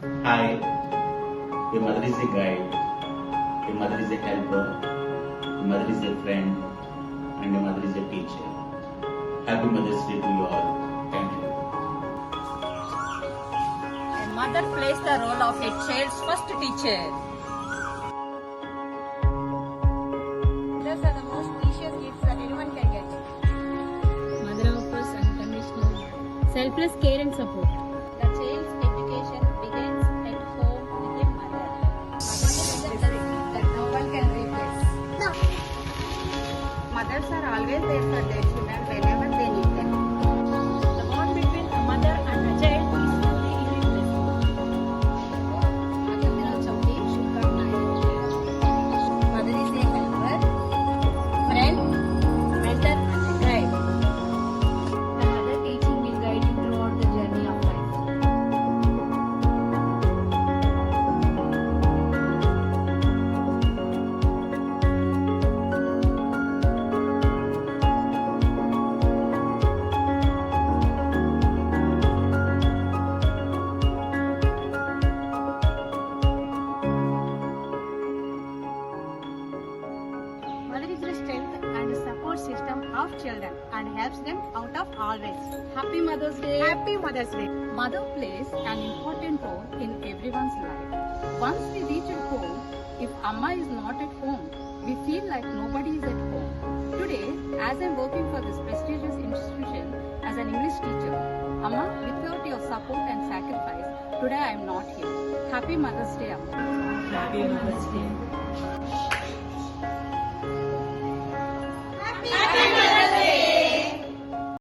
Hi, a mother is a guide, a mother is a helper, a mother is a friend, and a mother is a teacher. Happy Mother's Day to you all. Thank you. A mother plays the role of a child's first teacher. Mothers are the most precious gifts that anyone can get. Mother offers unconditional, selfless care and support. The child's education begins at home with a mother. A mother is a blessing that no one can replace. Mothers are always there for their children whenever they need them. The bond between a mother and a child is truly irreplaceable. Mother Dinotsavi Shubhkamnalu. Mother is a helper, friend, mentor, and a guide. The mother teaching will guide you throughout the journey of life. Mother is the strength and support system of children and helps them out of all ways. Happy Mother's Day. Happy Mother's Day. Mother plays an important role in everyone's life. Once we reach at home, if Amma is not at home, we feel like nobody is at home. Today, as I'm working for this prestigious institution as an English teacher, Amma, without your support and sacrifice, today I am not here. Happy Mother's Day, Amma. Happy Mother's Day.